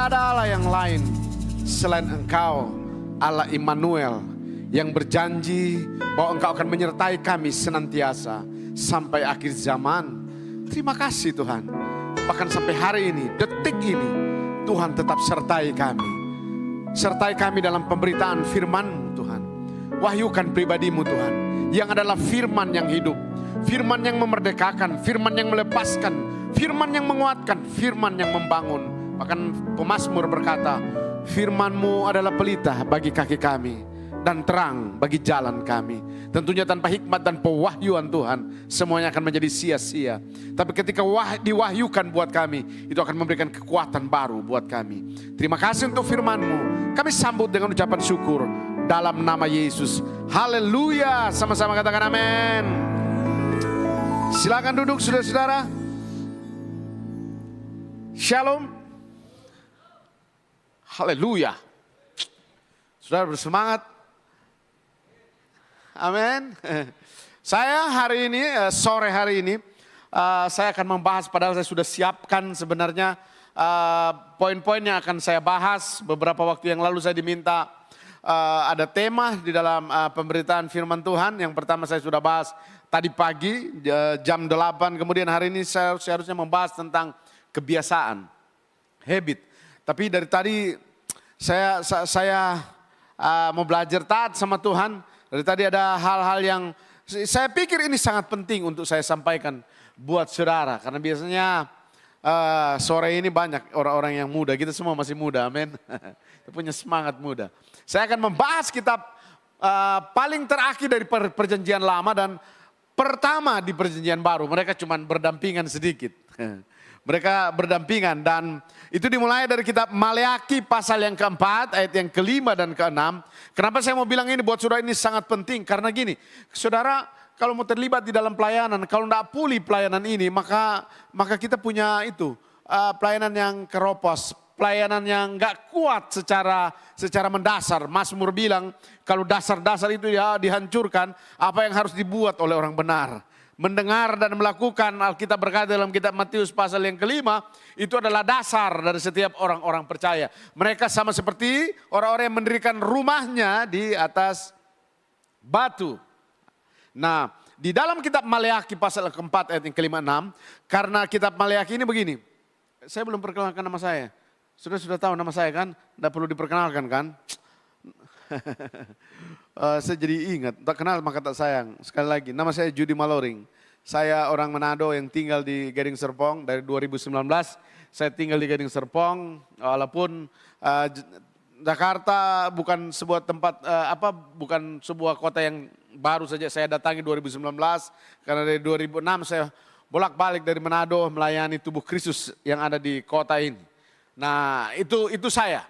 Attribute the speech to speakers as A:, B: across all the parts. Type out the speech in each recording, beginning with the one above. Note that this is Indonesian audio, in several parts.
A: ada Allah yang lain selain Engkau, Allah Immanuel, yang berjanji bahwa Engkau akan menyertai kami senantiasa sampai akhir zaman. Terima kasih Tuhan. Bahkan sampai hari ini, detik ini, Tuhan tetap sertai kami. Sertai kami dalam pemberitaan firman-Mu Tuhan. Wahyukan pribadi-Mu Tuhan, yang adalah firman yang hidup, firman yang memerdekakan, firman yang melepaskan, firman yang menguatkan, firman yang membangun. Bahkan pemazmur berkata, firman-Mu adalah pelita bagi kaki kami dan terang bagi jalan kami. Tentunya tanpa hikmat dan pewahyuan Tuhan, semuanya akan menjadi sia-sia. Tapi ketika diwahyukan buat kami, itu akan memberikan kekuatan baru buat kami. Terima kasih untuk firman-Mu. Kami sambut dengan ucapan syukur dalam nama Yesus. Haleluya. Sama-sama katakan amin. Silakan duduk saudara-saudara. Shalom. Haleluya. Saudara bersemangat. Amin. Saya hari ini, sore hari ini, saya akan membahas, padahal saya sudah siapkan sebenarnya poin-poin yang akan saya bahas. Beberapa waktu yang lalu saya diminta ada tema di dalam pemberitaan firman Tuhan. Yang pertama saya sudah bahas tadi pagi jam 8, kemudian hari ini saya seharusnya membahas tentang kebiasaan, habit. Tapi dari tadi saya mau belajar taat sama Tuhan. Dari tadi ada hal-hal yang saya pikir ini sangat penting untuk saya sampaikan buat saudara. Karena biasanya sore ini banyak orang-orang yang muda. Kita semua masih muda, amin. Kita punya semangat muda. Saya akan membahas kitab paling terakhir dari perjanjian lama dan pertama di perjanjian baru. Mereka cuma berdampingan sedikit. Mereka berdampingan dan itu dimulai dari kitab Maleakhi pasal yang keempat, ayat yang kelima dan keenam. Kenapa saya mau bilang ini buat saudara ini sangat penting? Karena gini, saudara kalau mau terlibat di dalam pelayanan, kalau tidak pulih pelayanan ini, maka kita punya itu pelayanan yang keropos, pelayanan yang nggak kuat secara mendasar. Mazmur bilang kalau dasar-dasar itu ya dihancurkan, apa yang harus dibuat oleh orang benar? Mendengar dan melakukan, Alkitab berkata dalam kitab Matius pasal yang kelima, itu adalah dasar dari setiap orang-orang percaya. Mereka sama seperti orang-orang yang mendirikan rumahnya di atas batu. Nah, di dalam kitab Maleakhi pasal keempat ayat yang kelima enam, karena kitab Maleakhi ini begini, saya belum perkenalkan nama saya. Sudah tahu nama saya kan? Tidak perlu diperkenalkan kan? Saya jadi ingat, tak kenal maka tak sayang. Sekali lagi, nama saya Judi Maloring. Saya orang Manado yang tinggal di Gading Serpong dari 2019. Saya tinggal di Gading Serpong, walaupun Jakarta bukan sebuah tempat, bukan sebuah kota yang baru saja saya datangi 2019. Karena dari 2006 saya bolak-balik dari Manado melayani tubuh Kristus yang ada di kota ini. Nah itu saya.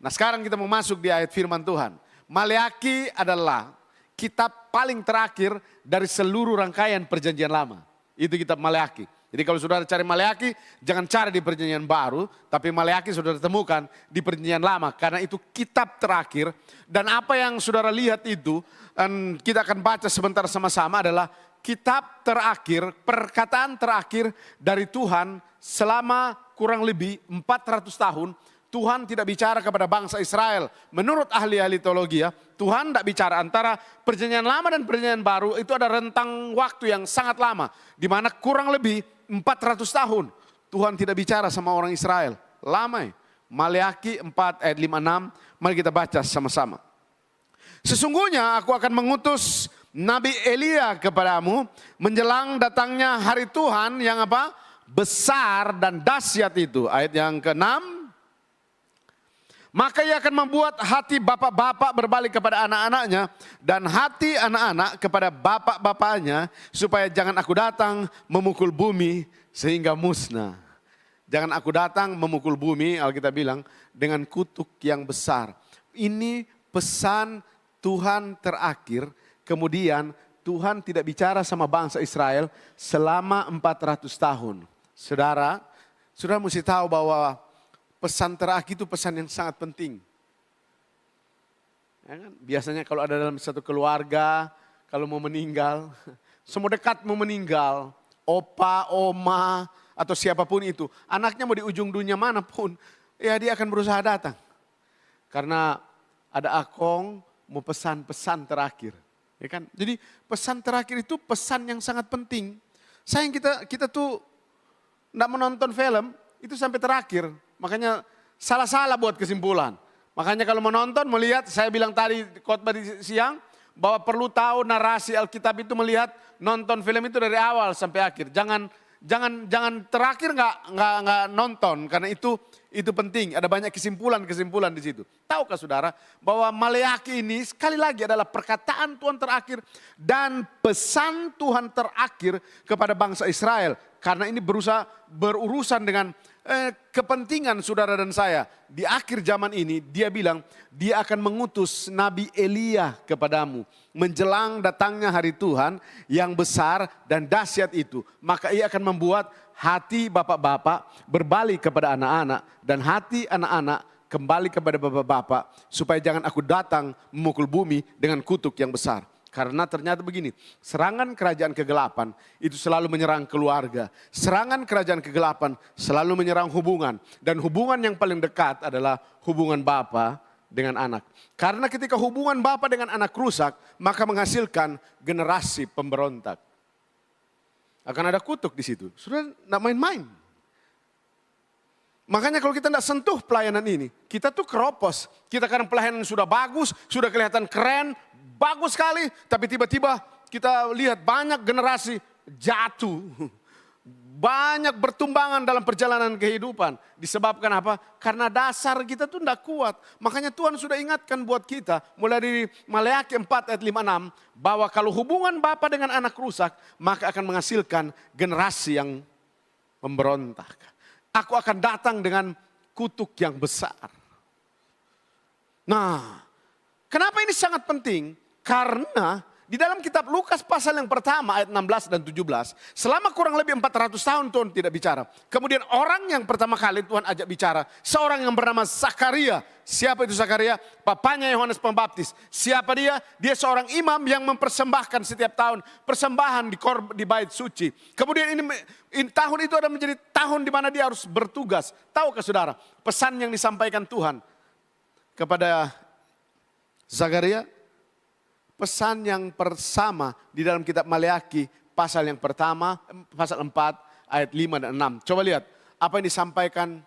A: Nah sekarang kita mau masuk di ayat firman Tuhan. Maleakhi adalah kitab paling terakhir dari seluruh rangkaian perjanjian lama. Itu kitab Maleakhi. Jadi kalau saudara cari Maleakhi, jangan cari di perjanjian baru, tapi Maleakhi saudara temukan di perjanjian lama. Karena itu kitab terakhir dan apa yang saudara lihat itu, dan kita akan baca sebentar sama-sama adalah kitab terakhir, perkataan terakhir dari Tuhan selama kurang lebih 400 tahun. Tuhan tidak bicara kepada bangsa Israel. Menurut ahli-ahli teologi ya, Tuhan tidak bicara antara perjanjian lama dan perjanjian baru itu ada rentang waktu yang sangat lama. Di mana kurang lebih 400 tahun Tuhan tidak bicara sama orang Israel. Lama ya. Maleakhi 4 ayat 56, mari kita baca sama-sama. Sesungguhnya aku akan mengutus Nabi Elia kepadamu menjelang datangnya hari Tuhan yang apa? Besar dan dahsyat itu. Ayat yang ke-6. Maka ia akan membuat hati bapak-bapak berbalik kepada anak-anaknya dan hati anak-anak kepada bapak-bapaknya supaya jangan aku datang memukul bumi sehingga musnah. Jangan aku datang memukul bumi, Alkitab bilang, dengan kutuk yang besar. Ini pesan Tuhan terakhir, kemudian Tuhan tidak bicara sama bangsa Israel selama 400 tahun. Saudara mesti tahu bahwa pesan terakhir itu pesan yang sangat penting. Ya kan? Biasanya kalau ada dalam satu keluarga, kalau mau meninggal, semua dekat mau meninggal, opa, oma, atau siapapun itu. Anaknya mau di ujung dunia manapun, ya dia akan berusaha datang. Karena ada akong mau pesan-pesan terakhir. Ya kan? Jadi pesan terakhir itu pesan yang sangat penting. Sayang kita tuh enggak menonton film itu sampai terakhir. Makanya salah-salah buat kesimpulan. Makanya kalau menonton, melihat, saya bilang tadi khotbah di siang, bahwa perlu tahu narasi Alkitab itu, melihat, nonton film itu dari awal sampai akhir. Jangan terakhir nggak nonton, karena itu penting. Ada banyak kesimpulan di situ. Tahukah saudara bahwa Maleakhi ini sekali lagi adalah perkataan Tuhan terakhir dan pesan Tuhan terakhir kepada bangsa Israel. Karena ini berurusan dengan kepentingan saudara dan saya. Di akhir zaman ini dia bilang dia akan mengutus Nabi Elia kepadamu. Menjelang datangnya hari Tuhan yang besar dan dahsyat itu. Maka ia akan membuat hati bapak-bapak berbalik kepada anak-anak. Dan hati anak-anak kembali kepada bapak-bapak. Supaya jangan aku datang memukul bumi dengan kutuk yang besar. Karena ternyata begini, serangan kerajaan kegelapan itu selalu menyerang keluarga. Serangan kerajaan kegelapan selalu menyerang hubungan. Dan hubungan yang paling dekat adalah hubungan bapa dengan anak. Karena ketika hubungan bapa dengan anak rusak, maka menghasilkan generasi pemberontak. Akan ada kutuk di situ. Sudah tidak main-main. Makanya kalau kita tidak sentuh pelayanan ini, kita tuh keropos. Kita kadang pelayanan sudah bagus, sudah kelihatan keren, bagus sekali. Tapi tiba-tiba kita lihat banyak generasi jatuh. Banyak bertumbangan dalam perjalanan kehidupan. Disebabkan apa? Karena dasar kita tuh tidak kuat. Makanya Tuhan sudah ingatkan buat kita. Mulai dari Maleakhi 4 ayat 5-6. Bahwa kalau hubungan bapa dengan anak rusak, maka akan menghasilkan generasi yang memberontak. Aku akan datang dengan kutuk yang besar. Nah, kenapa ini sangat penting? Karena di dalam kitab Lukas pasal yang pertama ayat 16 dan 17. Selama kurang lebih 400 tahun Tuhan tidak bicara. Kemudian orang yang pertama kali Tuhan ajak bicara. Seorang yang bernama Zakaria. Siapa itu Zakaria? Papanya Yohanes Pembaptis. Siapa dia? Dia seorang imam yang mempersembahkan setiap tahun persembahan di bait suci. Kemudian ini tahun itu ada menjadi tahun di mana dia harus bertugas. Tahukah saudara? Pesan yang disampaikan Tuhan kepada Zakaria. Pesan yang pertama di dalam kitab Maleakhi pasal yang pertama, pasal 4 ayat 5 dan 6. Coba lihat apa yang disampaikan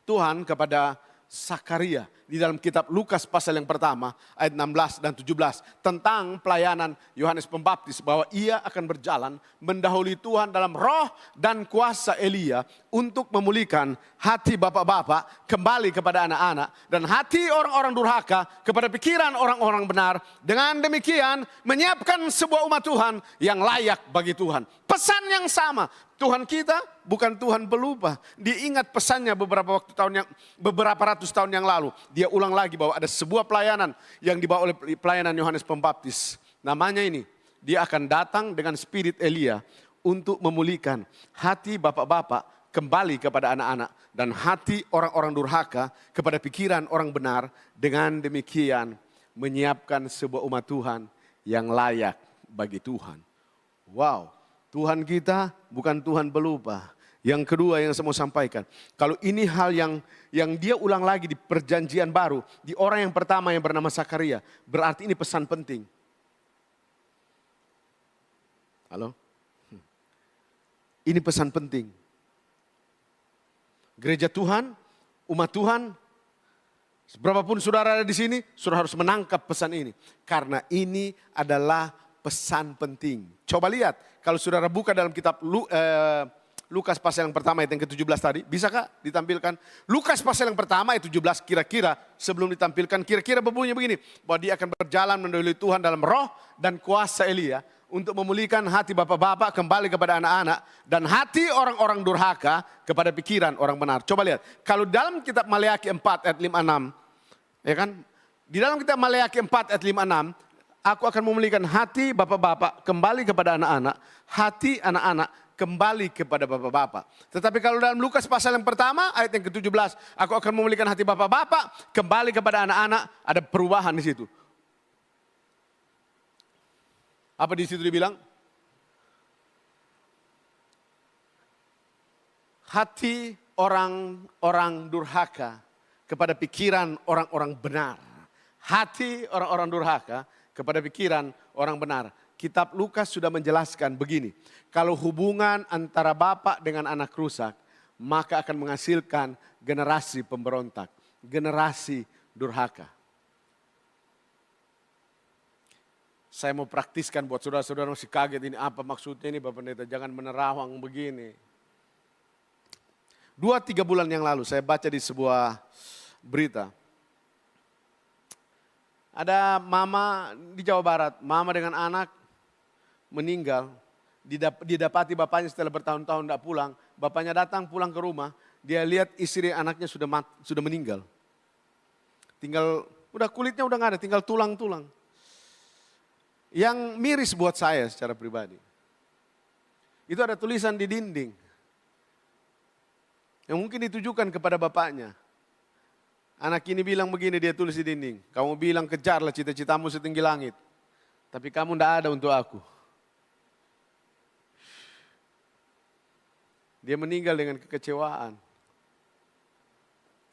A: Tuhan kepada Zakaria di dalam kitab Lukas pasal yang pertama ayat 16 dan 17. Tentang pelayanan Yohanes Pembaptis bahwa ia akan berjalan mendahului Tuhan dalam roh dan kuasa Elia untuk memulihkan hati bapak-bapak kembali kepada anak-anak. Dan hati orang-orang durhaka kepada pikiran orang-orang benar. Dengan demikian menyiapkan sebuah umat Tuhan yang layak bagi Tuhan. Pesan yang sama. Tuhan kita bukan Tuhan pelupa. Dia ingat pesannya beberapa ratus tahun yang lalu. Dia ulang lagi bahwa ada sebuah pelayanan yang dibawa oleh pelayanan Yohanes Pembaptis. Namanya ini, dia akan datang dengan spirit Elia untuk memulihkan hati bapak-bapak kembali kepada anak-anak. Dan hati orang-orang durhaka kepada pikiran orang benar. Dengan demikian menyiapkan sebuah umat Tuhan yang layak bagi Tuhan. Wow. Tuhan kita bukan Tuhan pelupa. Yang kedua yang saya mau sampaikan. Kalau ini hal yang dia ulang lagi di perjanjian baru. Di orang yang pertama yang bernama Zakaria. Berarti ini pesan penting. Halo? Ini pesan penting. Gereja Tuhan, umat Tuhan. Berapapun saudara ada di sini, saudara harus menangkap pesan ini. Karena ini adalah pesan penting. Coba lihat, kalau saudara buka dalam kitab Lukas pasal yang pertama ayat yang ke-17 tadi, bisakah ditampilkan? Lukas pasal yang pertama ayat 17 kira-kira sebelum ditampilkan, kira-kira berbunyi begini. Bahwa dia akan berjalan mendahului Tuhan dalam roh dan kuasa Elia untuk memulihkan hati bapak-bapak kembali kepada anak-anak. Dan hati orang-orang durhaka kepada pikiran orang benar. Coba lihat, kalau dalam kitab Maleakhi 4 ayat 5-6, ya kan? Di dalam kitab Maleakhi 4 ayat 5-6, aku akan memulihkan hati bapak-bapak kembali kepada anak-anak. Hati anak-anak kembali kepada bapak-bapak. Tetapi kalau dalam Lukas pasal yang pertama ayat yang ke-17. Aku akan memulihkan hati bapak-bapak kembali kepada anak-anak. Ada perubahan di situ. Apa di situ dibilang? Hati orang-orang durhaka kepada pikiran orang-orang benar. Hati orang-orang durhaka kepada pikiran orang benar. Kitab Lukas sudah menjelaskan begini. Kalau hubungan antara bapak dengan anak rusak, maka akan menghasilkan generasi pemberontak. Generasi durhaka. Saya mau praktiskan buat saudara-saudara masih kaget ini apa maksudnya ini Bapak Pendeta. Jangan menerawang begini. 2-3 bulan yang lalu saya baca di sebuah berita. Ada mama di Jawa Barat, mama dengan anak meninggal. Didapati bapaknya setelah bertahun-tahun tidak pulang. Bapaknya datang pulang ke rumah, dia lihat istri anaknya sudah meninggal. Tinggal, udah kulitnya udah nggak ada, tinggal tulang-tulang. Yang miris buat saya secara pribadi. Itu ada tulisan di dinding. Yang mungkin ditujukan kepada bapaknya. Anak ini bilang begini, dia tulis di dinding. Kamu bilang kejarlah cita-citamu setinggi langit. Tapi kamu tidak ada untuk aku. Dia meninggal dengan kekecewaan.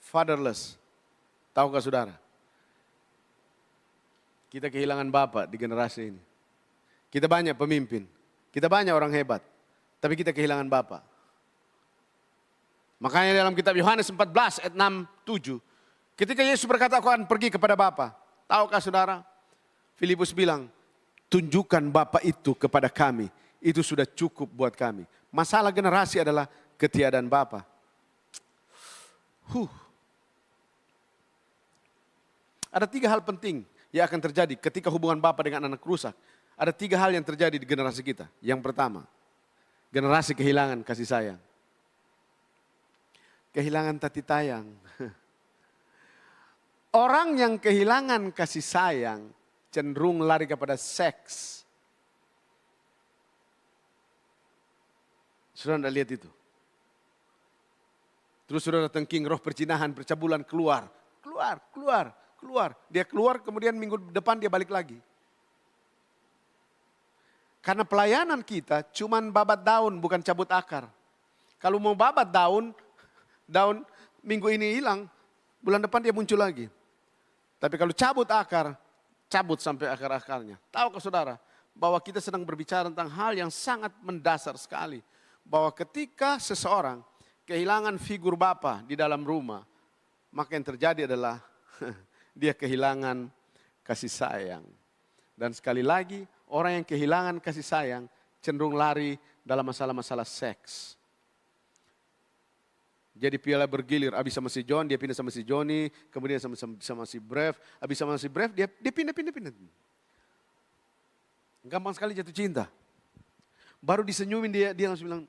A: Fatherless. Tahukah saudara? Kita kehilangan bapak di generasi ini. Kita banyak pemimpin. Kita banyak orang hebat. Tapi kita kehilangan bapak. Makanya dalam kitab Yohanes 14 ayat 6-7. Ketika Yesus berkata aku akan pergi kepada Bapa. Tahukah saudara? Filipus bilang, tunjukkan Bapa itu kepada kami. Itu sudah cukup buat kami. Masalah generasi adalah ketiadaan Bapa. Ada 3 hal penting yang akan terjadi ketika hubungan Bapa dengan anak rusak. Ada 3 hal yang terjadi di generasi kita. Yang pertama, generasi kehilangan kasih sayang. Kehilangan tati tayang. Orang yang kehilangan kasih sayang cenderung lari kepada seks. Saudara tidak lihat itu? Terus saudara tengking roh perjinahan, percabulan keluar. Dia keluar kemudian minggu depan dia balik lagi. Karena pelayanan kita cuman babat daun bukan cabut akar. Kalau mau babat daun minggu ini hilang, bulan depan dia muncul lagi. Tapi kalau cabut akar, cabut sampai akar-akarnya. Tahukah saudara bahwa kita sedang berbicara tentang hal yang sangat mendasar sekali. Bahwa ketika seseorang kehilangan figur bapa di dalam rumah, maka yang terjadi adalah dia kehilangan kasih sayang. Dan sekali lagi, orang yang kehilangan kasih sayang cenderung lari dalam masalah-masalah seks. Jadi piala bergilir, habis sama si John, dia pindah sama si Johnny, kemudian sama si Brev, habis sama si Brev, dia pindah. Gampang sekali jatuh cinta. Baru disenyumin dia langsung bilang,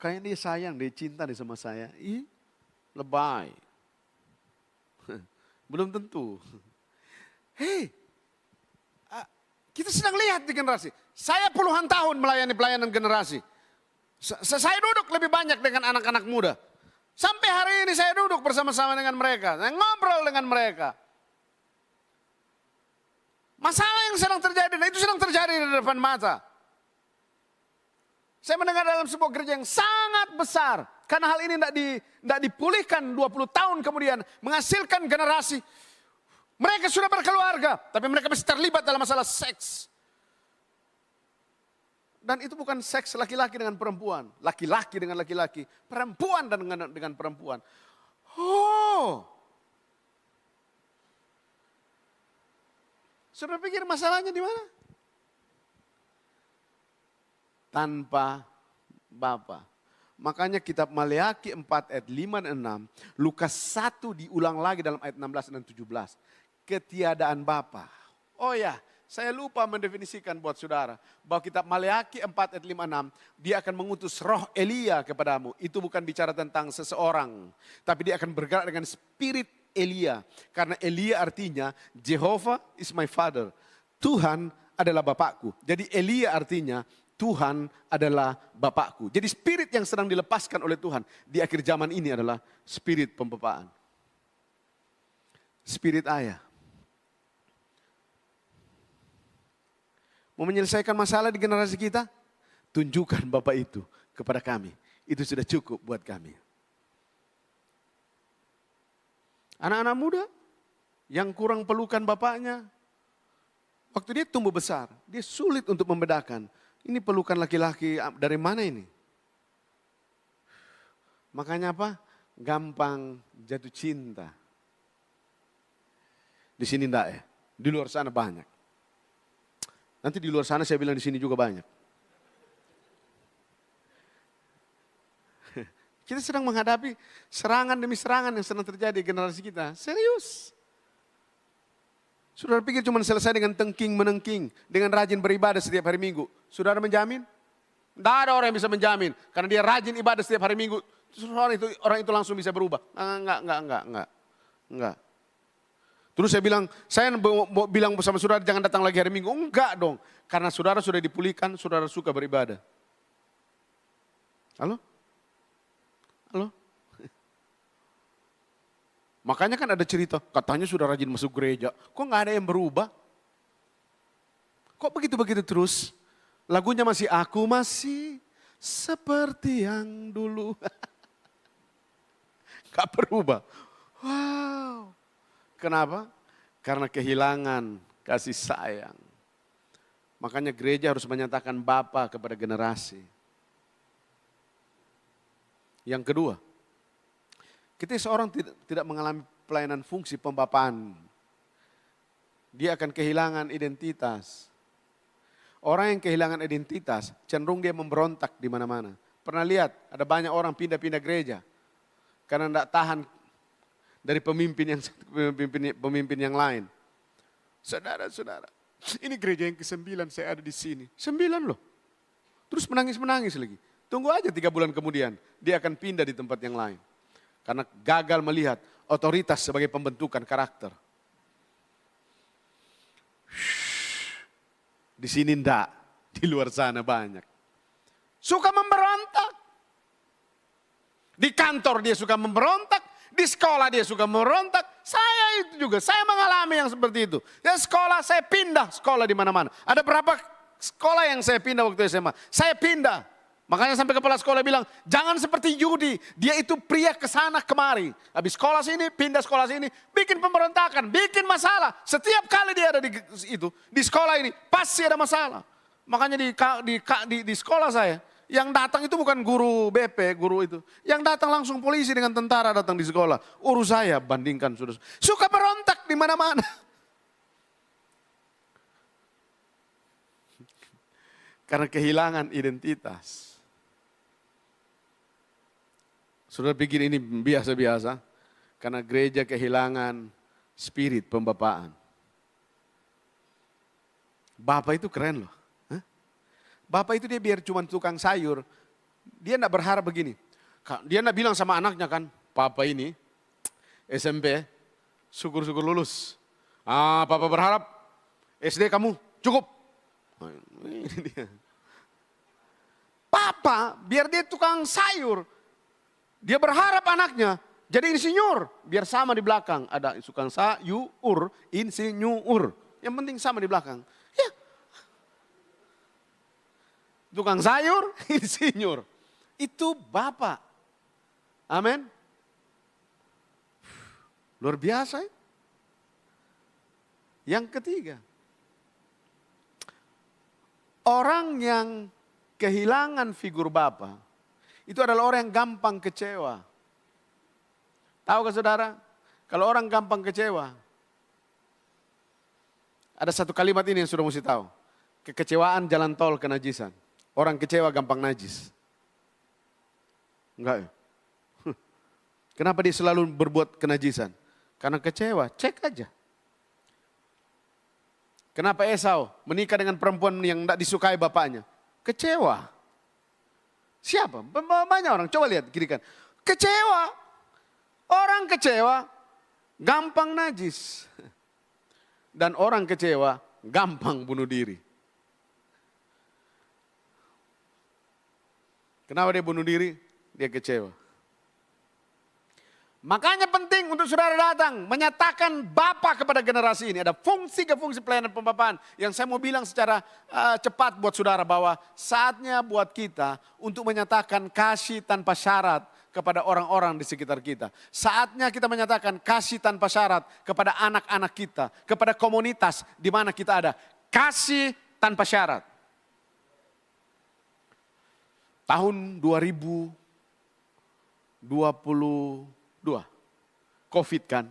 A: kayaknya dia sayang, dia cinta sama saya. Ih, lebay. Belum tentu. Hei, kita sedang lihat di generasi. Saya puluhan tahun melayani pelayanan generasi. Saya duduk lebih banyak dengan anak-anak muda. Sampai hari ini saya duduk bersama-sama dengan mereka. Saya ngobrol dengan mereka. Masalah yang sedang terjadi, nah itu sedang terjadi di depan mata. Saya mendengar dalam sebuah gereja yang sangat besar. Karena hal ini tidak dipulihkan 20 tahun kemudian. Menghasilkan generasi. Mereka sudah berkeluarga. Tapi mereka masih terlibat dalam masalah seks. Dan itu bukan seks laki-laki dengan perempuan. Laki-laki dengan laki-laki. Perempuan dengan perempuan. Oh. Saudara pikir masalahnya di mana? Tanpa Bapa. Makanya kitab Maleakhi 4 ayat 5 dan 6. Lukas 1 diulang lagi dalam ayat 16 dan 17. Ketiadaan Bapa. Oh ya. Saya lupa mendefinisikan buat saudara. Bahwa kitab Maleakhi 4 ayat 5-6. Dia akan mengutus roh Elia kepadamu. Itu bukan bicara tentang seseorang. Tapi dia akan bergerak dengan spirit Elia. Karena Elia artinya Jehovah is my father. Tuhan adalah Bapakku. Jadi Elia artinya Tuhan adalah Bapakku. Jadi spirit yang sedang dilepaskan oleh Tuhan di akhir zaman ini adalah spirit pembapaan. Spirit ayah. Mau menyelesaikan masalah di generasi kita? Tunjukkan Bapak itu kepada kami. Itu sudah cukup buat kami. Anak-anak muda yang kurang pelukan bapaknya. Waktu dia tumbuh besar, dia sulit untuk membedakan. Ini pelukan laki-laki dari mana ini? Makanya apa? Gampang jatuh cinta. Di sini enggak ya? Di luar sana banyak. Nanti di luar sana saya bilang di sini juga banyak. Kita sedang menghadapi serangan demi serangan yang sedang terjadi di generasi kita. Serius. Saudara pikir cuma selesai dengan tengking-menengking, dengan rajin beribadah setiap hari Minggu. Saudara menjamin? Tidak ada orang yang bisa menjamin. Karena dia rajin ibadah setiap hari Minggu, orang itu langsung bisa berubah. Enggak. Terus saya bilang bersama saudara jangan datang lagi hari Minggu. Enggak dong. Karena saudara sudah dipulihkan, saudara suka beribadah. Halo? Makanya kan ada cerita, katanya sudah rajin masuk gereja. Kok nggak ada yang berubah? Kok begitu-begitu terus? Lagunya masih aku masih seperti yang dulu. Gak berubah. Wow. Kenapa? Karena kehilangan kasih sayang. Makanya gereja harus menyatakan Bapa kepada generasi. Yang kedua, ketika seorang tidak mengalami pelayanan fungsi pembapaan, dia akan kehilangan identitas. Orang yang kehilangan identitas, cenderung dia memberontak di mana-mana. Pernah lihat, ada banyak orang pindah-pindah gereja, karena tidak tahan dari pemimpin yang lain. Saudara-saudara, ini gereja yang ke-9 saya ada di sini. 9 loh. Terus menangis-menangis lagi. Tunggu aja 3 bulan kemudian, dia akan pindah di tempat yang lain. Karena gagal melihat otoritas sebagai pembentukan karakter. Di sini enggak, di luar sana banyak. Suka memberontak. Di kantor dia suka memberontak, di sekolah dia suka memberontak. Saya itu juga, saya mengalami yang seperti itu. Ya sekolah, saya pindah sekolah di mana-mana. Ada berapa sekolah yang saya pindah waktu SMA? Saya pindah. Makanya sampai kepala sekolah bilang, jangan seperti Yudi, dia itu pria kesana kemari. Habis sekolah sini, pindah sekolah sini, bikin pemberontakan, bikin masalah. Setiap kali dia ada di sekolah ini, pasti ada masalah. Makanya di sekolah saya, yang datang itu bukan guru BP, guru itu. Yang datang langsung polisi dengan tentara datang di sekolah. Urus saya, bandingkan sudah. Suka berontak di mana-mana. Karena kehilangan identitas. Saudara pikir ini biasa-biasa? Karena gereja kehilangan spirit pembapaan. Bapak itu keren loh. Hah? Bapak itu dia biar cuma tukang sayur. Dia enggak berharap begini. Dia enggak bilang sama anaknya kan, Papa ini SMP, syukur-syukur lulus. Papa berharap SD kamu cukup. Ini dia. Papa biar dia tukang sayur. Dia berharap anaknya jadi insinyur. Biar sama di belakang. Ada tukang sayur, insinyur. Yang penting sama di belakang. Ya. Tukang sayur, insinyur. Itu Bapak. Amin. Luar biasa ya. Yang ketiga. Orang yang kehilangan figur Bapak. Itu adalah orang yang gampang kecewa. Tahukah saudara? Kalau orang gampang kecewa. Ada satu kalimat ini yang sudah mesti tahu. Kekecewaan jalan tol kenajisan. Orang kecewa gampang najis. Enggak ya? Kenapa dia selalu berbuat kenajisan? Karena kecewa, cek aja. Kenapa Esau menikah dengan perempuan yang tidak disukai bapaknya? Kecewa. Siapa? Banyak orang. Coba lihat kiri kan. Kecewa. Orang kecewa gampang najis. Dan orang kecewa gampang bunuh diri. Kenapa dia bunuh diri? Dia kecewa. Makanya penting untuk saudara datang menyatakan Bapa kepada generasi ini. Ada fungsi-fungsi pelayanan pembapaan yang saya mau bilang secara cepat buat saudara bahwa saatnya buat kita untuk menyatakan kasih tanpa syarat kepada orang-orang di sekitar kita. Saatnya kita menyatakan kasih tanpa syarat kepada anak-anak kita, kepada komunitas di mana kita ada. Kasih tanpa syarat. Tahun 2022, COVID kan.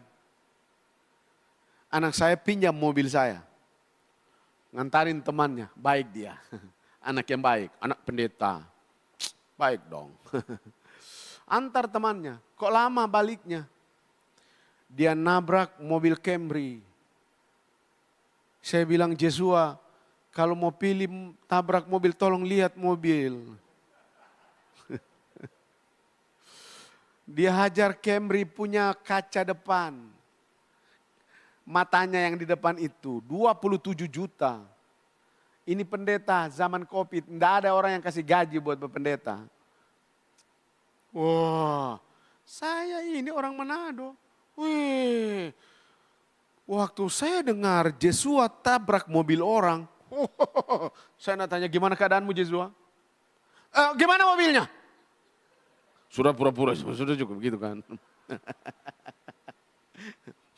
A: Anak saya pinjam mobil saya. Ngantarin temannya, baik dia. Anak yang baik, anak pendeta. Baik dong. Antar temannya, kok lama baliknya? Dia nabrak mobil Camry. Saya bilang, Jesua, kalau mau pilih tabrak mobil, tolong lihat mobil. Dia hajar Camry punya kaca depan. Matanya yang di depan itu 27 juta. Ini pendeta zaman COVID, tidak ada orang yang kasih gaji buat pendeta. Wah, saya ini orang Manado. Wih, waktu saya dengar Jesua tabrak mobil orang, saya tanya, gimana keadaanmu Jesua? Gimana mobilnya? Sudah pura-pura, sudah cukup gitu kan.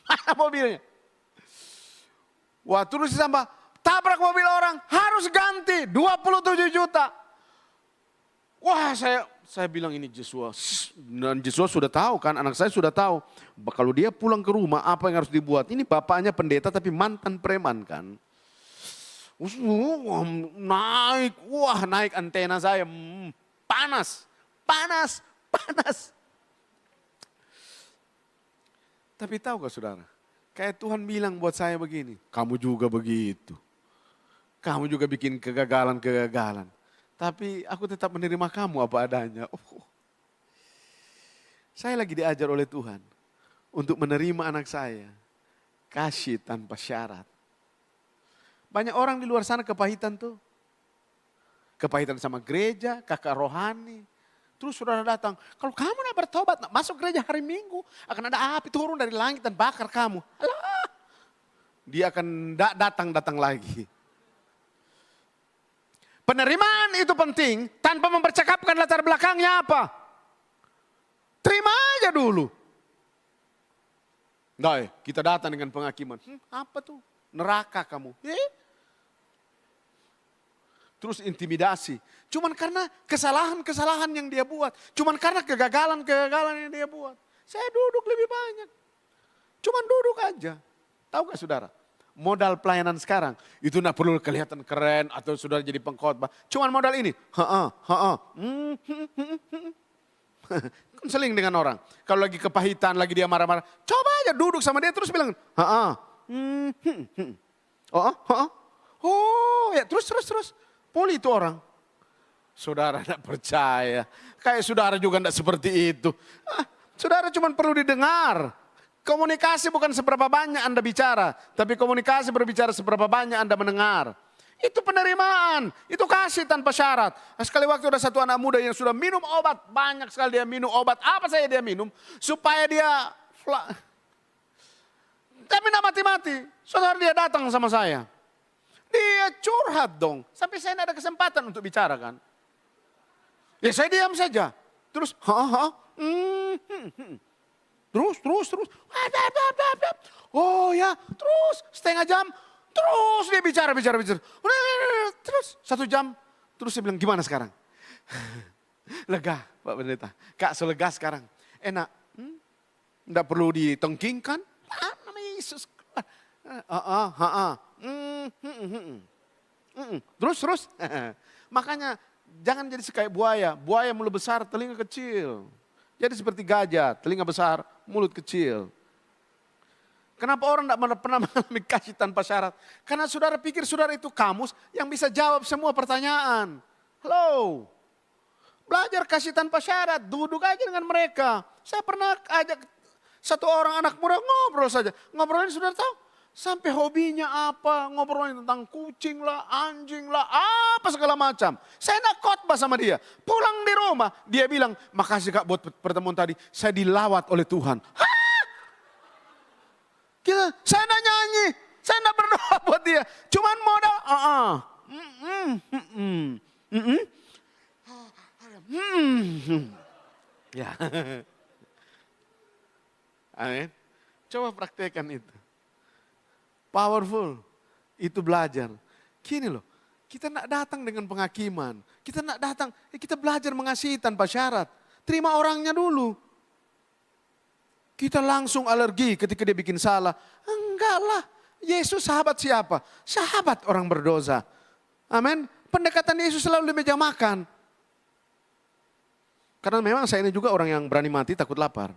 A: Mana mobilnya? Wah, terus ditambah, tabrak mobil orang harus ganti 27 juta. Wah, saya bilang ini Jesua. Dan Jesua sudah tahu kan, anak saya sudah tahu. Kalau dia pulang ke rumah apa yang harus dibuat. Ini bapaknya pendeta tapi mantan preman kan. Naik antena saya. Panas. Tapi tahu gak saudara, kayak Tuhan bilang buat saya begini, kamu juga begitu. Kamu juga bikin kegagalan. Tapi aku tetap menerima kamu apa adanya. Saya lagi diajar oleh Tuhan untuk menerima anak saya. Kasih tanpa syarat. Banyak orang di luar sana kepahitan tuh. Kepahitan sama gereja, kakak rohani. Terus saudara datang, kalau kamu nak bertobat, nak masuk gereja hari Minggu, akan ada api turun dari langit dan bakar kamu. Alah, dia akan datang lagi. Penerimaan itu penting tanpa mempercakapkan latar belakangnya apa. Terima aja dulu. Nah, kita datang dengan penghakiman. Apa tuh? Neraka kamu. Terus intimidasi. Cuman karena kesalahan-kesalahan yang dia buat. Cuman karena kegagalan-kegagalan yang dia buat. Saya duduk lebih banyak. Cuman duduk aja. Tahu gak saudara? Modal pelayanan sekarang. Itu gak perlu kelihatan keren atau saudara jadi pengkhotbah. Cuman modal ini. Seling dengan orang. Kalau lagi kepahitan, lagi dia marah-marah. Coba aja duduk sama dia terus bilang. Oh ya terus. Poli itu orang. Saudara tidak percaya. Kayak saudara juga tidak seperti itu. Saudara cuma perlu didengar. Komunikasi bukan seberapa banyak Anda bicara. Tapi komunikasi berbicara seberapa banyak Anda mendengar. Itu penerimaan. Itu kasih tanpa syarat. Sekali waktu ada satu anak muda yang sudah minum obat. Banyak sekali dia minum obat. Apa saja dia minum. Supaya dia... Tapi tidak mati-mati. Saudara dia datang sama saya. Dia curhat dong. Sampai saya tidak ada kesempatan untuk bicara kan. Ya saya diam saja. Terus, Terus. Oh ya, terus setengah jam. Terus dia bicara. Terus 1 jam. Terus saya bilang, gimana sekarang? Lega Pak Pendeta. Kak, selega sekarang. Enak. Tidak perlu ditengkingkan. Nama Yesus. Terus. Makanya jangan jadi kayak buaya. Buaya mulut besar, telinga kecil. Jadi seperti gajah, telinga besar, mulut kecil. Kenapa orang tidak pernah mengalami kasih tanpa syarat? Karena saudara pikir saudara itu kamus yang bisa jawab semua pertanyaan. Halo, belajar kasih tanpa syarat, duduk aja dengan mereka. Saya pernah ajak satu orang anak muda ngobrol saja. Ngobrolin saudara tahu? Sampai hobinya apa, ngobrolin tentang kucing lah, anjing lah, apa segala macam. Saya nak khotbah sama dia. Pulang di rumah, dia bilang, makasih Kak buat pertemuan tadi. Saya dilawat oleh Tuhan. Hah? Saya nak nyanyi, saya nak berdoa buat dia. Cuman modal, Ya. Amin. Coba praktekkan itu. Powerful. Itu belajar. Gini loh, kita tidak datang dengan penghakiman. Kita tidak datang, kita belajar mengasihi tanpa syarat. Terima orangnya dulu. Kita langsung alergi ketika dia bikin salah. Enggak lah, Yesus sahabat siapa? Sahabat orang berdosa. Amin. Pendekatan Yesus selalu di meja makan. Karena memang saya ini juga orang yang berani mati takut lapar.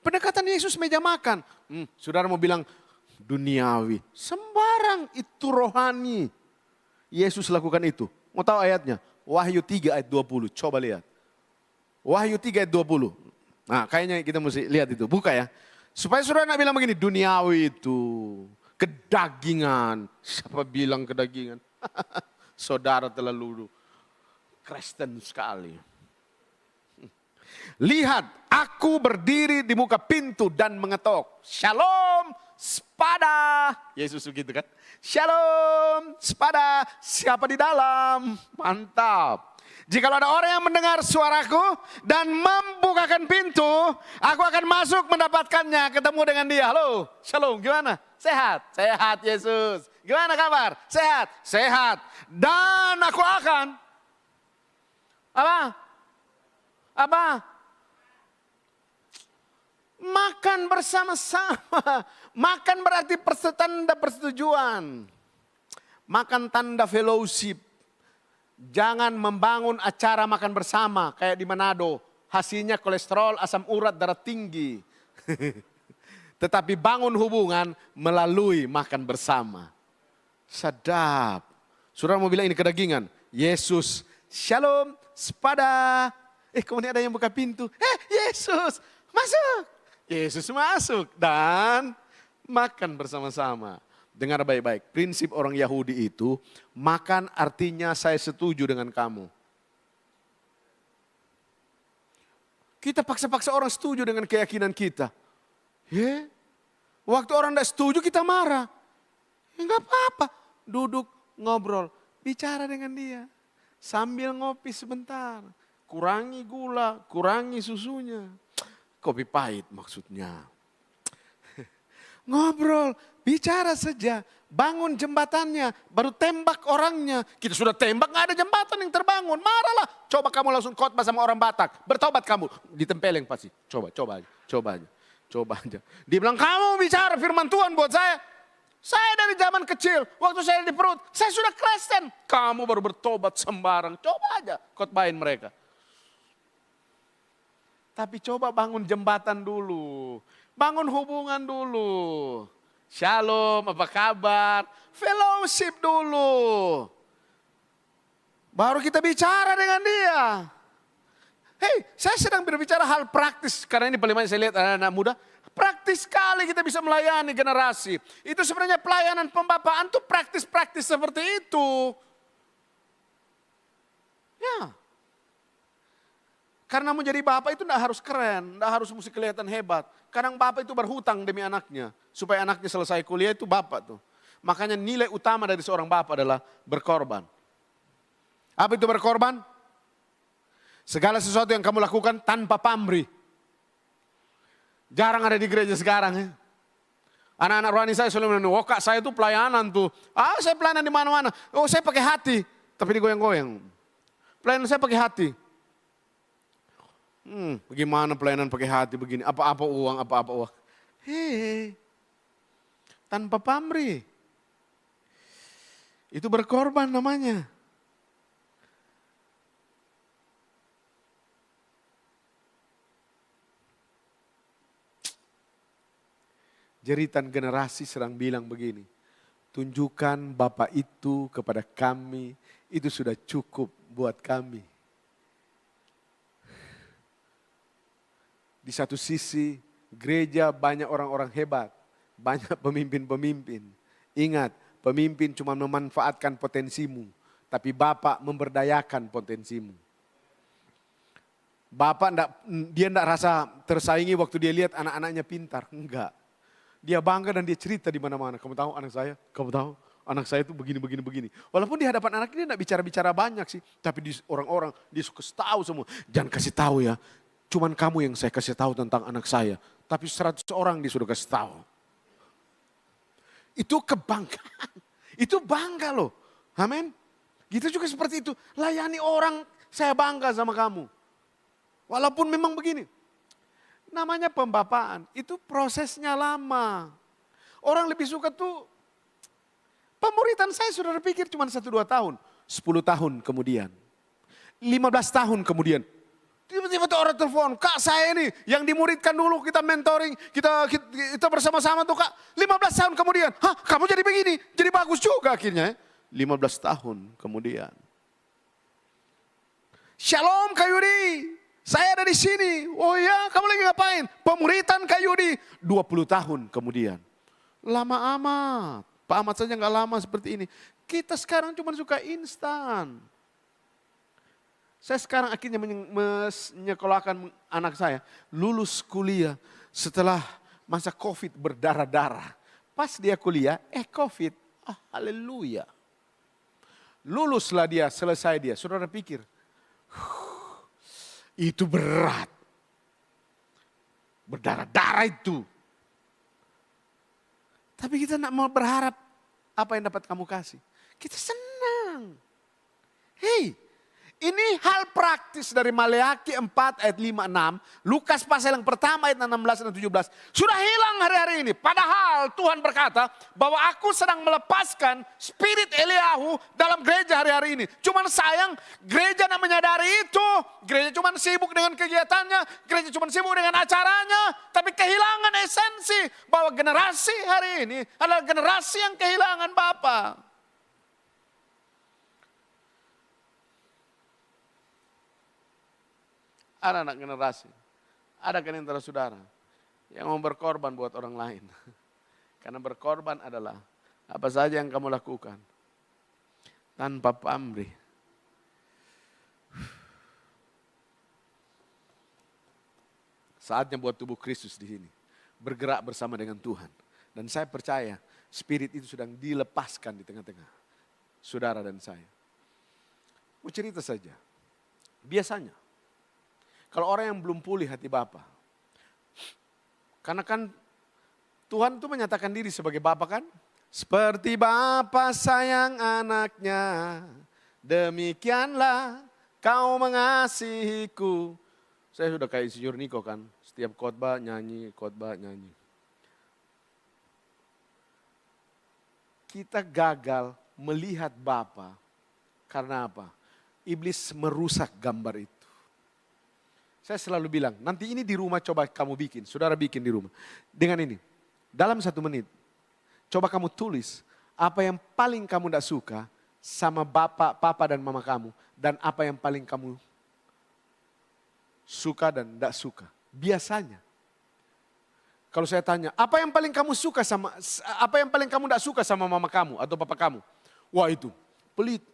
A: Pendekatan Yesus meja makan. Saudara mau bilang duniawi. Sembarang itu rohani. Yesus lakukan itu. Mau tahu ayatnya? Wahyu 3 ayat 20. Coba lihat. Wahyu 3 ayat 20. Nah kayaknya kita mesti lihat itu. Buka ya. Supaya saudara nak bilang begini. Duniawi itu. Kedagingan. Siapa bilang kedagingan? Saudara terlalu Kristen sekali. Lihat, aku berdiri di muka pintu dan mengetok. Shalom, sepada. Yesus begitu kan? Shalom, sepada. Siapa di dalam? Mantap. Jikalau ada orang yang mendengar suaraku dan membukakan pintu, aku akan masuk mendapatkannya, ketemu dengan dia. Halo, shalom, gimana? Sehat? Sehat Yesus. Gimana kabar? Sehat? Sehat. Dan aku akan Apa? Makan bersama-sama. Makan berarti tanda persetujuan. Makan tanda fellowship. Jangan membangun acara makan bersama kayak di Manado. Hasilnya kolesterol, asam urat, darah tinggi. Tetapi bangun hubungan melalui makan bersama. Sedap. Saudara mau bilang ini kedagingan. Yesus, shalom, sepada. Kemudian ada yang buka pintu. Yesus, masuk. Yesus masuk dan makan bersama-sama. Dengar baik-baik, prinsip orang Yahudi itu, makan artinya saya setuju dengan kamu. Kita paksa-paksa orang setuju dengan keyakinan kita. Waktu orang tidak setuju kita marah. Enggak apa-apa, duduk ngobrol, bicara dengan dia. Sambil ngopi sebentar, kurangi gula, kurangi susunya. Kopi pahit maksudnya. Ngobrol, bicara saja, bangun jembatannya, baru tembak orangnya. Kita sudah tembak, gak ada jembatan yang terbangun, marahlah. Coba kamu langsung khotbah sama orang Batak, bertobat kamu, ditempeleng pasti. Coba aja. Dia bilang, kamu bicara firman Tuhan buat saya. Saya dari zaman kecil, waktu saya di perut, saya sudah Kristen. Kamu baru bertobat sembarang, coba aja khotbahin mereka. Tapi coba bangun jembatan dulu. Bangun hubungan dulu. Shalom, apa kabar? Fellowship dulu. Baru kita bicara dengan dia. Saya sedang berbicara hal praktis. Karena ini paling banyak saya lihat anak-anak muda. Praktis sekali kita bisa melayani generasi. Itu sebenarnya pelayanan pembapaan itu praktis-praktis seperti itu. Ya. Karena menjadi bapak itu tidak harus keren, tidak harus mesti kelihatan hebat. Kadang bapak itu berhutang demi anaknya. Supaya anaknya selesai kuliah itu bapak tuh. Makanya nilai utama dari seorang bapak adalah berkorban. Apa itu berkorban? Segala sesuatu yang kamu lakukan tanpa pamrih. Jarang ada di gereja sekarang ya. Anak-anak rohani saya selalu bilang, kak saya tuh pelayanan tuh. Saya pelayanan di mana-mana. Saya pakai hati. Tapi digoyang-goyang. Pelayanan saya pakai hati. Bagaimana pelayanan pakai hati begini? Apa-apa uang. Tanpa pamrih. Itu berkorban namanya. Jeritan generasi sedang bilang begini. Tunjukkan Bapa itu kepada kami. Itu sudah cukup buat kami. Di satu sisi gereja banyak orang-orang hebat, banyak pemimpin-pemimpin. Ingat, pemimpin cuma memanfaatkan potensimu, tapi Bapak memberdayakan potensimu. Bapak dia enggak rasa tersaingi waktu dia lihat anak-anaknya pintar, enggak. Dia bangga dan dia cerita di mana-mana. Kamu tahu anak saya? Kamu tahu? anak saya itu begini, begini, begini. Walaupun di hadapan anak dia tidak bicara-bicara banyak sih. Tapi di orang-orang dia suka tahu semua. Jangan kasih tahu ya, cuman kamu yang saya kasih tahu tentang anak saya. Tapi 100 orang dia sudah kasih tahu. Itu kebanggaan. Itu bangga loh. Amin. Gitu juga seperti itu. Layani orang, saya bangga sama kamu. Walaupun memang begini. Namanya pembapaan, itu prosesnya lama. Orang lebih suka tuh, pemuritan saya sudah berpikir cuma 1-2 tahun. 10 tahun kemudian. 15 tahun kemudian. Tiba-tiba tuh orang telepon, Kak saya ini yang dimuridkan dulu, kita mentoring, kita bersama-sama tuh Kak. 15 tahun kemudian, hah kamu jadi begini, jadi bagus juga akhirnya. 15 tahun kemudian. Shalom Kak Yudi, saya ada di sini. Oh ya, kamu lagi ngapain? Pemuritan Kak Yudi. 20 tahun kemudian. Lama amat. Pak Ahmad saja nggak lama seperti ini. Kita sekarang cuma suka instan. Saya sekarang akhirnya menyekolahkan anak saya. Lulus kuliah setelah masa COVID berdarah-darah. Pas dia kuliah, COVID. Haleluya. Luluslah dia, selesai dia. Saudara pikir, itu berat. Berdarah-darah itu. Tapi kita tidak mau berharap apa yang dapat kamu kasih. Kita senang. Hei, ini hal praktis dari Maleakhi 4 ayat 5-6. Lukas pasal yang pertama ayat 16 dan 17. Sudah hilang hari-hari ini. Padahal Tuhan berkata bahwa aku sedang melepaskan spirit Eliyahu dalam gereja hari-hari ini. Cuman sayang gereja tidak menyadari itu. Gereja cuma sibuk dengan kegiatannya. Gereja cuma sibuk dengan acaranya. Tapi kehilangan esensi bahwa generasi hari ini adalah generasi yang kehilangan Bapa. Ada anak generasi, ada kan antara saudara yang mau berkorban buat orang lain. Karena berkorban adalah apa saja yang kamu lakukan tanpa pamrih. Saatnya buat tubuh Kristus di sini bergerak bersama dengan Tuhan. Dan saya percaya spirit itu sedang dilepaskan di tengah-tengah saudara dan saya. Mau cerita saja, biasanya kalau orang yang belum pulih hati Bapa. Karena kan Tuhan itu menyatakan diri sebagai Bapa kan. Seperti Bapa sayang anaknya, demikianlah kau mengasihiku. Saya sudah kayak Insinyur Niko kan. Setiap khotbah nyanyi, khotbah nyanyi. Kita gagal melihat Bapa. Karena apa? Iblis merusak gambar itu. Saya selalu bilang, nanti ini di rumah coba kamu bikin, saudara bikin di rumah. Dengan ini, dalam 1 menit, coba kamu tulis apa yang paling kamu tidak suka sama papa dan mama kamu. Dan apa yang paling kamu suka dan tidak suka. Biasanya, kalau saya tanya, apa yang paling kamu suka apa yang paling kamu tidak suka sama mama kamu atau papa kamu? Wah itu, pelit,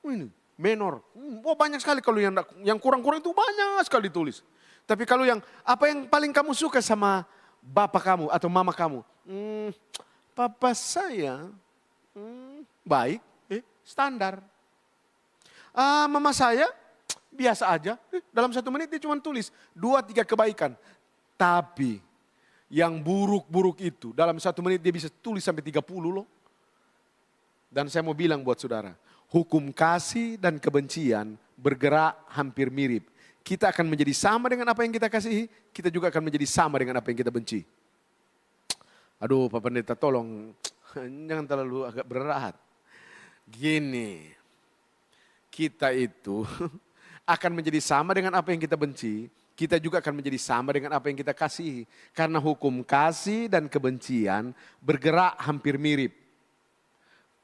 A: ini. Menor, banyak sekali kalau yang kurang-kurang itu banyak sekali ditulis. Tapi kalau yang apa yang paling kamu suka sama bapak kamu atau mama kamu? Papa saya baik, standar. Mama saya biasa aja, dalam 1 menit dia cuma tulis 2-3 kebaikan. Tapi yang buruk-buruk itu dalam 1 menit dia bisa tulis sampai 30 loh. Dan saya mau bilang buat saudara, hukum kasih dan kebencian bergerak hampir mirip. Kita akan menjadi sama dengan apa yang kita kasihi, kita juga akan menjadi sama dengan apa yang kita benci. Aduh Pak Pendeta tolong, jangan terlalu agak berat. Gini, kita itu akan menjadi sama dengan apa yang kita benci, kita juga akan menjadi sama dengan apa yang kita kasihi. Karena hukum kasih dan kebencian bergerak hampir mirip.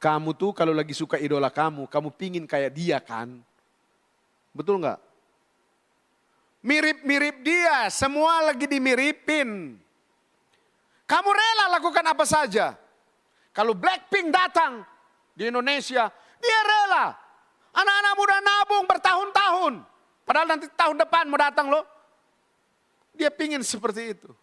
A: Kamu tuh kalau lagi suka idola kamu pingin kayak dia kan? Betul nggak? Mirip-mirip dia, semua lagi dimiripin. Kamu rela lakukan apa saja. Kalau Blackpink datang di Indonesia, dia rela. Anak-anak muda nabung bertahun-tahun. Padahal nanti tahun depan mau datang loh. Dia pingin seperti itu.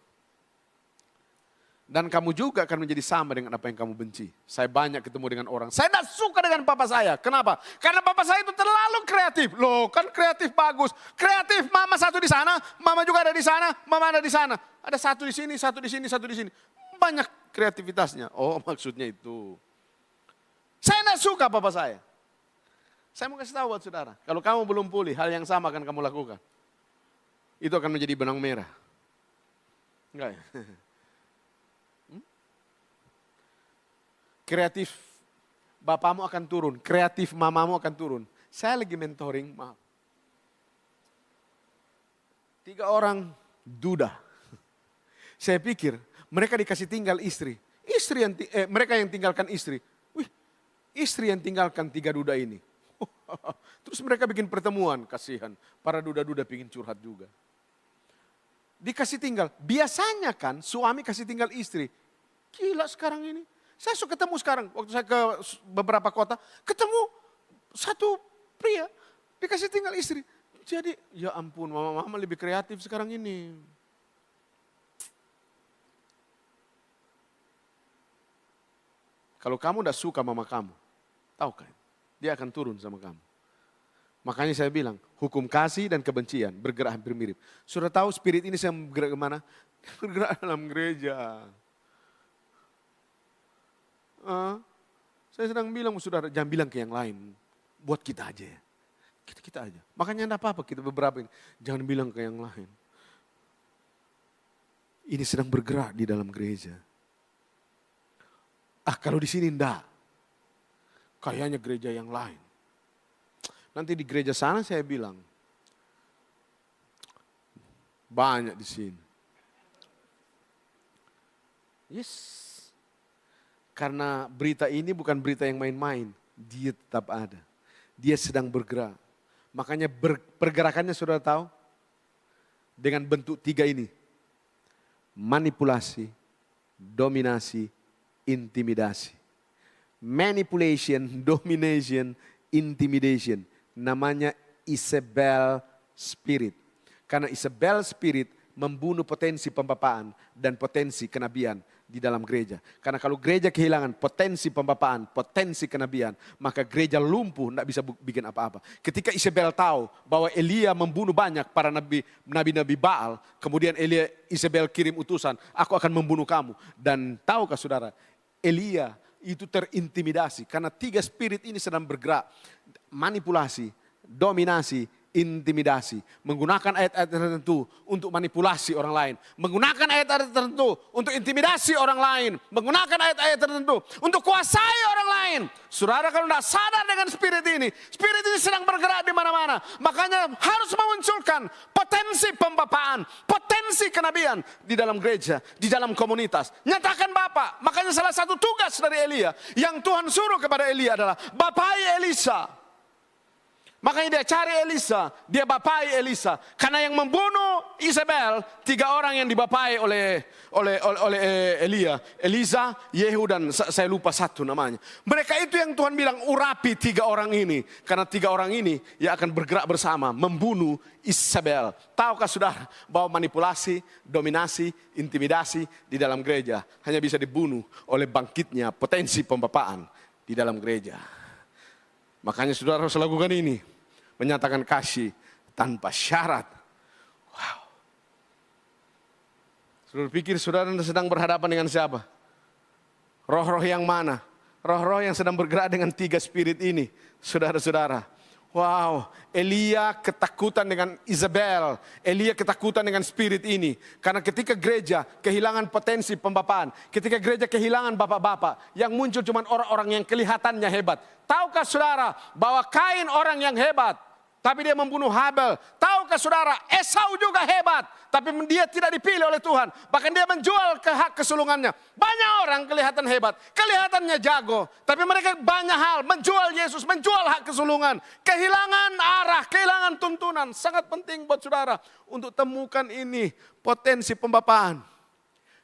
A: Dan kamu juga akan menjadi sama dengan apa yang kamu benci. Saya banyak ketemu dengan orang. Saya tidak suka dengan papa saya. Kenapa? Karena papa saya itu terlalu kreatif. Loh kan kreatif bagus. Kreatif mama satu di sana. Mama juga ada di sana. Mama ada di sana. Ada satu di sini, satu di sini, satu di sini. Banyak kreativitasnya. Oh maksudnya itu. Saya tidak suka papa saya. Saya mau kasih tahu buat saudara. Kalau kamu belum pulih, hal yang sama akan kamu lakukan. Itu akan menjadi benang merah. Enggak ya? Kreatif bapamu akan turun, kreatif mamamu akan turun. Saya lagi mentoring, maaf. 3 orang duda. Saya pikir mereka dikasih tinggal istri. Mereka yang tinggalkan istri. Wih, istri yang tinggalkan 3 duda ini. Terus mereka bikin pertemuan, kasihan. Para duda-duda pingin curhat juga. Dikasih tinggal. Biasanya kan suami kasih tinggal istri. Gila sekarang ini. Saya suka ketemu sekarang, waktu saya ke beberapa kota, ketemu satu pria, dikasih tinggal istri. Jadi, ya ampun, mama-mama lebih kreatif sekarang ini. Kalau kamu tidak suka mama kamu, tahu kan? Dia akan turun sama kamu. Makanya saya bilang, hukum kasih dan kebencian bergerak hampir mirip. Sudah tahu spirit ini saya bergerak kemana? Bergerak dalam gereja. Saya sedang bilang, saudara, jangan bilang ke yang lain. Buat kita aja ya. Kita aja. Makanya enggak apa-apa kita beberapa ini. Jangan bilang ke yang lain. Ini sedang bergerak di dalam gereja. Kalau di sini enggak. Kayaknya gereja yang lain. Nanti di gereja sana saya bilang. Banyak di sini. Yes. Karena berita ini bukan berita yang main-main. Dia tetap ada. Dia sedang bergerak. Makanya pergerakannya sudah tahu. Dengan bentuk 3 ini. Manipulasi, dominasi, intimidasi. Manipulation, domination, intimidation. Namanya Isabel Spirit. Karena Isabel Spirit membunuh potensi pembapaan dan potensi kenabian di dalam gereja. Karena kalau gereja kehilangan potensi pembapaan, potensi kenabian, maka gereja lumpuh, tidak bisa bikin apa-apa. Ketika Isabel tahu bahwa Elia membunuh banyak para nabi-nabi Baal, kemudian Isabel kirim utusan, aku akan membunuh kamu. Dan tahukah saudara, Elia itu terintimidasi karena 3 spirit ini sedang bergerak. Manipulasi, dominasi, intimidasi, menggunakan ayat-ayat tertentu untuk manipulasi orang lain, menggunakan ayat-ayat tertentu untuk intimidasi orang lain, menggunakan ayat-ayat tertentu untuk kuasai orang lain. Saudara kalau tidak sadar dengan spirit ini sedang bergerak di mana-mana. Makanya harus memunculkan potensi pembapaan, potensi kenabian di dalam gereja, di dalam komunitas. Nyatakan Bapak. Makanya salah satu tugas dari Elia yang Tuhan suruh kepada Elia adalah bapai Elisa. Makanya dia cari Elisa, dia bapai Elisa. Karena yang membunuh Isabel, 3 orang yang dibapai oleh Elia. Elisa, Yehu dan saya lupa satu namanya. Mereka itu yang Tuhan bilang urapi 3 orang ini. Karena 3 orang ini yang akan bergerak bersama membunuh Isabel. Tahukah saudara bahwa manipulasi, dominasi, intimidasi di dalam gereja hanya bisa dibunuh oleh bangkitnya potensi pembapaan di dalam gereja. Makanya saudara harus lakukan ini. Menyatakan kasih tanpa syarat. Wow. Saudara pikir saudara sedang berhadapan dengan siapa? Roh-roh yang mana? Roh-roh yang sedang bergerak dengan 3 spirit ini. Saudara-saudara. Wow, Elia ketakutan dengan Isabel. Elia ketakutan dengan spirit ini. Karena ketika gereja kehilangan potensi pembapaan. Ketika gereja kehilangan bapak-bapak. Yang muncul cuma orang-orang yang kelihatannya hebat. Tahukah saudara bahwa Kain orang yang hebat. Tapi dia membunuh Habel. Tahukah saudara Esau juga hebat. Tapi dia tidak dipilih oleh Tuhan. Bahkan dia menjual hak kesulungannya. Banyak orang kelihatan hebat. Kelihatannya jago. Tapi mereka banyak hal. Menjual Yesus. Menjual hak kesulungan. Kehilangan arah. Kehilangan tuntunan. Sangat penting buat saudara. Untuk temukan ini. Potensi pembapaan.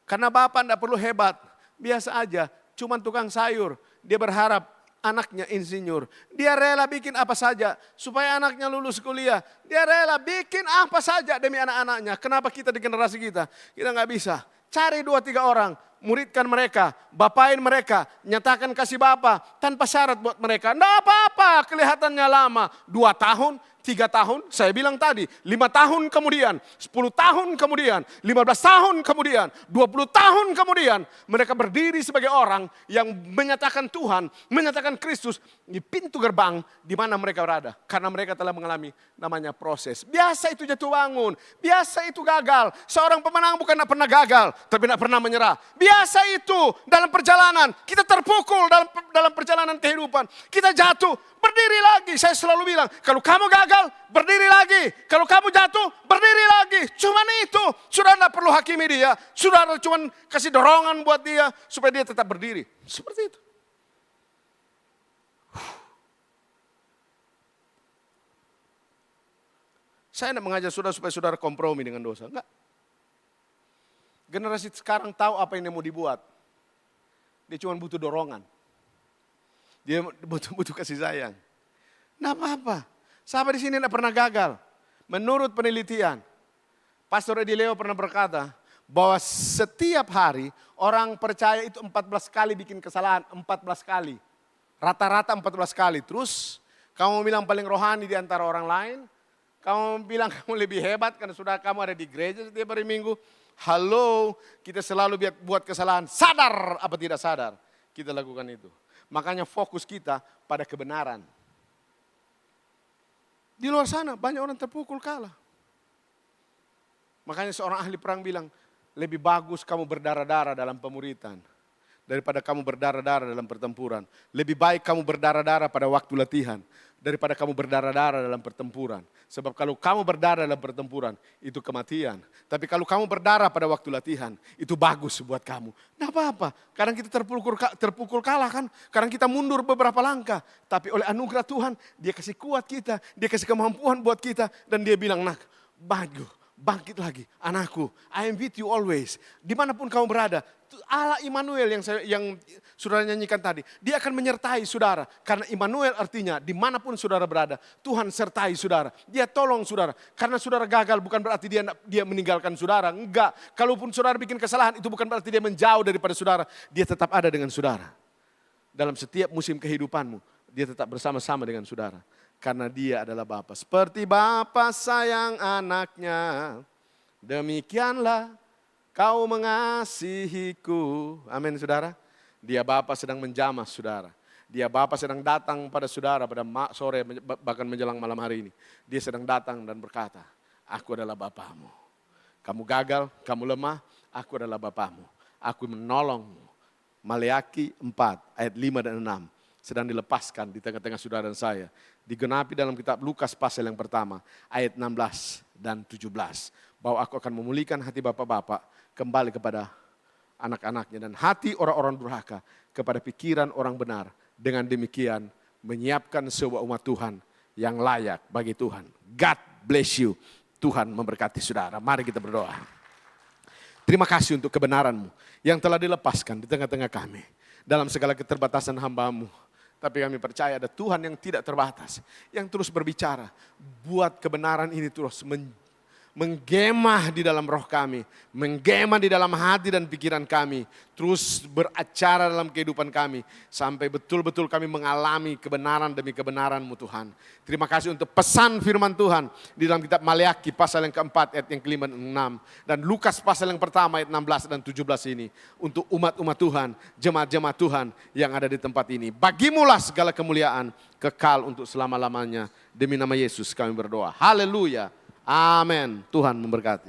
A: Karena bapak tidak perlu hebat. Biasa aja. Cuman tukang sayur. Dia berharap anaknya insinyur. Dia rela bikin apa saja supaya anaknya lulus kuliah. Dia rela bikin apa saja demi anak-anaknya. Kenapa kita di generasi kita? Kita nggak bisa. Cari 2-3 orang muridkan mereka, bapain mereka, nyatakan kasih Bapa tanpa syarat buat mereka. Nggak apa-apa, kelihatannya lama. 2 tahun, 3 tahun, saya bilang tadi, 5 tahun kemudian, 10 tahun kemudian, 15 tahun kemudian, 20 tahun kemudian, mereka berdiri sebagai orang yang menyatakan Tuhan, menyatakan Kristus di pintu gerbang di mana mereka berada. Karena mereka telah mengalami namanya proses. Biasa itu jatuh bangun, biasa itu gagal. Seorang pemenang bukan pernah gagal, tapi tidak pernah menyerah. Biasa itu dalam perjalanan, kita terpukul dalam perjalanan kehidupan. Kita jatuh, berdiri lagi. Saya selalu bilang, kalau kamu gagal, berdiri lagi. Kalau kamu jatuh, berdiri lagi. Cuman itu, sudah tidak perlu hakimi dia. Sudah cuma kasih dorongan buat dia, supaya dia tetap berdiri. Seperti itu. Saya tidak mengajak saudara supaya saudara kompromi dengan dosa. Enggak. Generasi sekarang tahu apa yang mau dibuat. Dia cuma butuh dorongan. Dia butuh kasih sayang. Nah apa-apa. Sahabat di sini tidak pernah gagal. Menurut penelitian, Pastor Edi Leo pernah berkata bahwa setiap hari orang percaya itu 14 kali bikin kesalahan. 14 kali. Rata-rata 14 kali. Terus kamu bilang paling rohani di antara orang lain. Kamu bilang kamu lebih hebat karena sudah kamu ada di gereja setiap hari Minggu. Halo, kita selalu buat kesalahan. Sadar apa tidak sadar. Kita lakukan itu. Makanya fokus kita pada kebenaran. Di luar sana banyak orang terpukul kalah. Makanya seorang ahli perang bilang, lebih bagus kamu berdarah-darah dalam pemuritan daripada kamu berdarah-darah dalam pertempuran. Lebih baik kamu berdarah-darah pada waktu latihan daripada kamu berdarah-darah dalam pertempuran. Sebab kalau kamu berdarah dalam pertempuran, itu kematian. Tapi kalau kamu berdarah pada waktu latihan, itu bagus buat kamu. Nah apa-apa, kadang kita terpukul kalah kan. Kadang kita mundur beberapa langkah. Tapi oleh anugerah Tuhan, dia kasih kuat kita, dia kasih kemampuan buat kita. Dan dia bilang, nak, bagus. Bangkit lagi, anakku. I am with you always. Dimanapun kamu berada, Allah Immanuel yang saudara nyanyikan tadi, dia akan menyertai saudara. Karena Immanuel artinya dimanapun saudara berada, Tuhan sertai saudara. Dia tolong saudara. Karena saudara gagal bukan berarti dia meninggalkan saudara. Enggak. Kalaupun saudara bikin kesalahan, itu bukan berarti dia menjauh daripada saudara. Dia tetap ada dengan saudara. Dalam setiap musim kehidupanmu, dia tetap bersama-sama dengan saudara. Karena dia adalah Bapa. Seperti Bapa sayang anaknya, demikianlah kau mengasihiku. Amin saudara. Dia Bapa sedang menjamah saudara. Dia Bapa sedang datang pada saudara pada sore bahkan menjelang malam hari ini. Dia sedang datang dan berkata, aku adalah Bapamu. Kamu gagal, kamu lemah, aku adalah Bapamu. Aku menolongmu. Maleaki 4 ayat 5 dan 6. Sedang dilepaskan di tengah-tengah saudara dan saya. Digenapi dalam kitab Lukas pasal yang pertama, ayat 16 dan 17. Bahwa aku akan memulihkan hati bapak-bapak kembali kepada anak-anaknya. Dan hati orang-orang durhaka kepada pikiran orang benar. Dengan demikian menyiapkan sebuah umat Tuhan yang layak bagi Tuhan. God bless you. Tuhan memberkati saudara. Mari kita berdoa. Terima kasih untuk kebenaran-Mu yang telah dilepaskan di tengah-tengah kami. Dalam segala keterbatasan hamba-Mu. Tapi kami percaya ada Tuhan yang tidak terbatas. Yang terus berbicara. Buat kebenaran ini terus menggema di dalam roh kami. Menggema di dalam hati dan pikiran kami. Terus beracara dalam kehidupan kami. Sampai betul-betul kami mengalami kebenaran demi kebenaran-Mu Tuhan. Terima kasih untuk pesan firman Tuhan. Di dalam kitab Maleaki pasal yang keempat ayat yang kelima dan 6. Dan Lukas pasal yang pertama ayat 16 dan 17 ini. Untuk umat-umat Tuhan, jemaat-jemaat Tuhan yang ada di tempat ini. Bagimulah segala kemuliaan kekal untuk selama-lamanya. Demi nama Yesus kami berdoa. Haleluya. Amin. Tuhan memberkati.